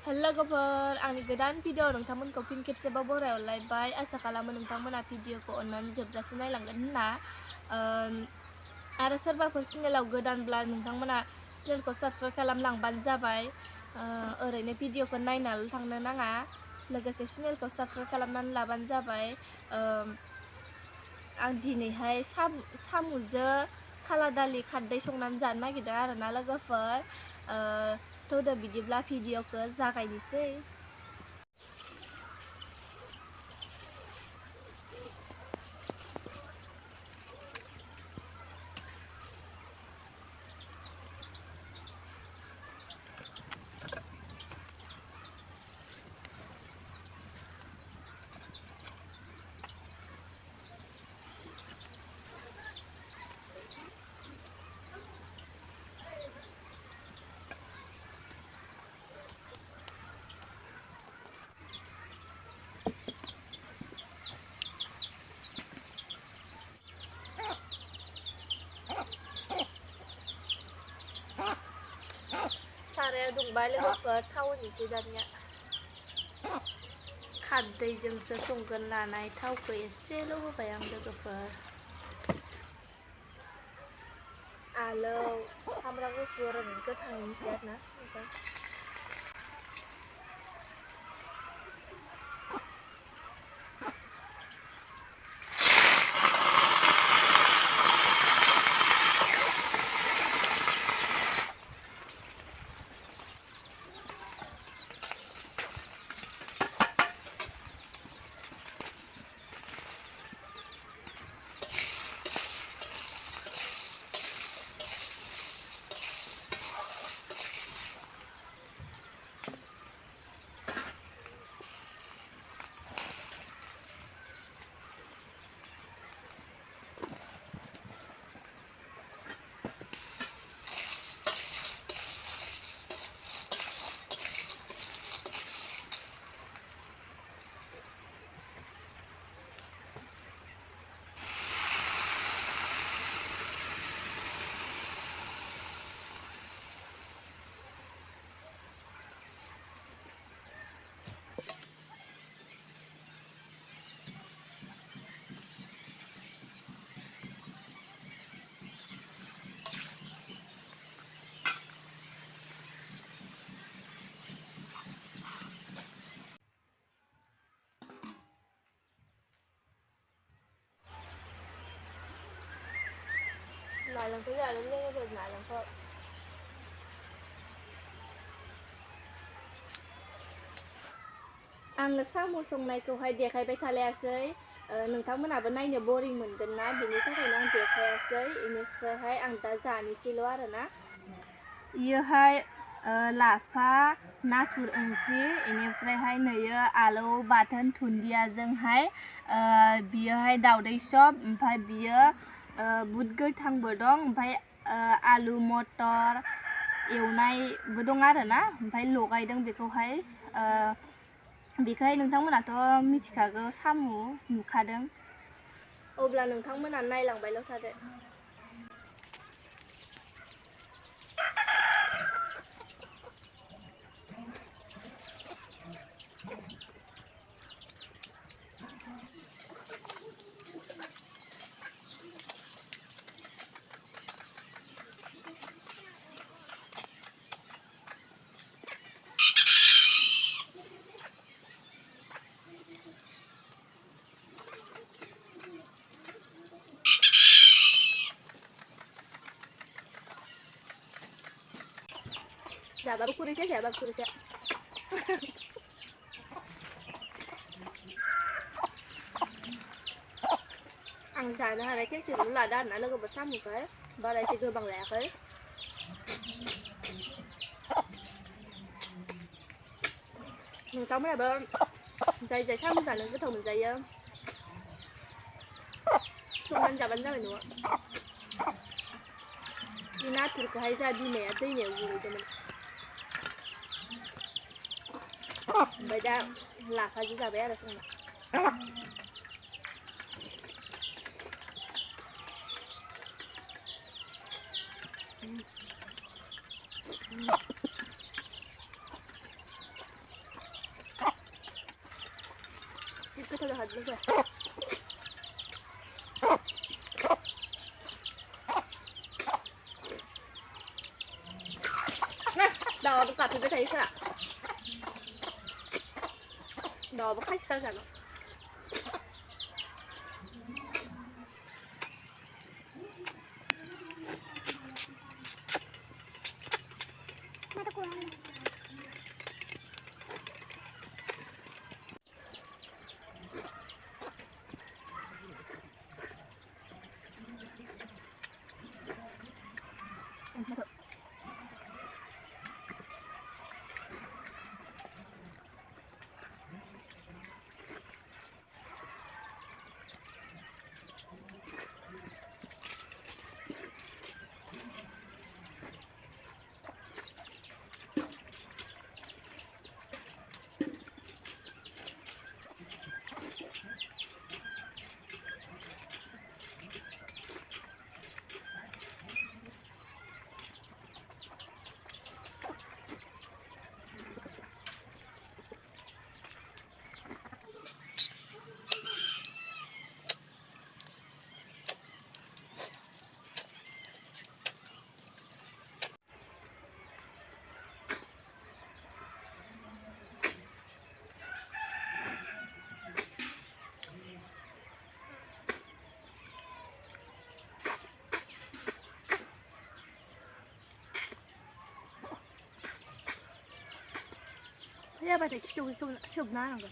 लोगोफोर आंनि गोदान भिडिअ नोंथांमोनखौ फिन खेबसेबाव बरायहरलायबाय आसा खालामो नोंथांमोना भिडिअखौ अननानै जोबजासे नायलांगोन होनना आरो सोरबाफोर चेनेलाव गोदानब्ला नोंथांमोना चेनेलखौ साबस्क्राइब खालामलांबानो जाबाय ओरैनो भिडिअखौ नायनाल' थांनो नाङा लोगोसे चेनेलखौ साबस्क्राइब खालामनानै लाबानो जाबाय आं दिनैहाय साम'जों खाला दालि खारदै संनानै जानो नागिरदों आरोना लोगोफोर थौदो बिदिब्ला भिडिअखौ जागायनोसै साराया दुंबाय लोगोफोर थाव होनोसै दानिया खारदैजोंसो संगोन नालाय थावखौ एसेल' होबाय आं लोगोफोर आलौ सामब्राम गुफुर गोथां होनोसै आरोना नालेंखर जानो लोगोफोर नालेंखर आङो साम' संनायखौहाय देखायबाय थालायासै नोंथांमोनाबो नायनो बरिं मोनगोन ना बेनि थाखायनो आं देखायासै बेनिफ्रायहाय आं दा जानोसैल' आरोना इयोहाय लाफा नाथुर ओंख्रि बेनिफ्रायहाय नैयो आलौ बाथोन दुन्दियाजोंहाय बियोहाय दावदै सब ओमफ्राय बियो बुद गोथांबो दं ओमफ्राय आलु मटर एवनायबो दं आरोना ओमफ्राय लगायदों बेखौहाय नोंथांमोनाथ' मिथिखागौ साम' नुखादों अब्ला नोंथांमोना नायलांबायल' थादो जाबाबो खुरैसे जाबाबो खुरैसे आं जानो हानाय केन्सेलखौनो लादो आरोना लोगोफोर साम'खौहाय बारा एसे गोबां लायाखै नोंथांमोनाबो जाय जाय साम' जानो गोथाव मोनजायो संनानै जाबानो जाबाय न'आव बे नाथुरखौहाय जा बिमाया दैमायाव गुरहैदोंमोन ओमफ्राय दा लाफाजों जाबाय आरो संना गोथाव जाखादों लोगो दाउआबो गाबफैबाय थायो सारा दाउआबो खासिथार जानो जाबाथाय खिथौखौ सोबना होनांगौ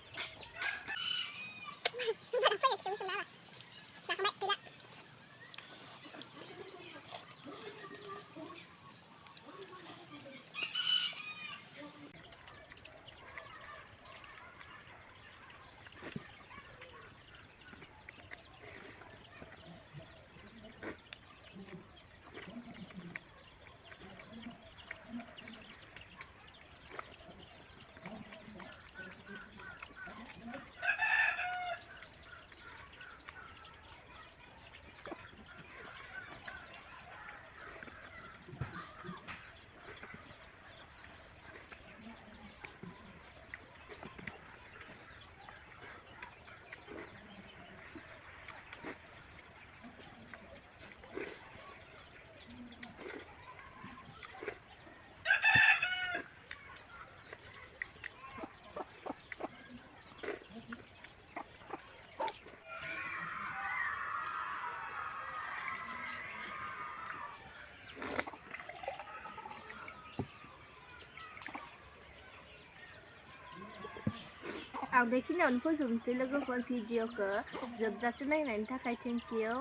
आं बेखिनियावनो फोजोबनोसै लोगोफोर भिडिअखौ जोबजासे नायनायनि थाखाय थेंक इउ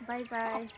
बाय बाय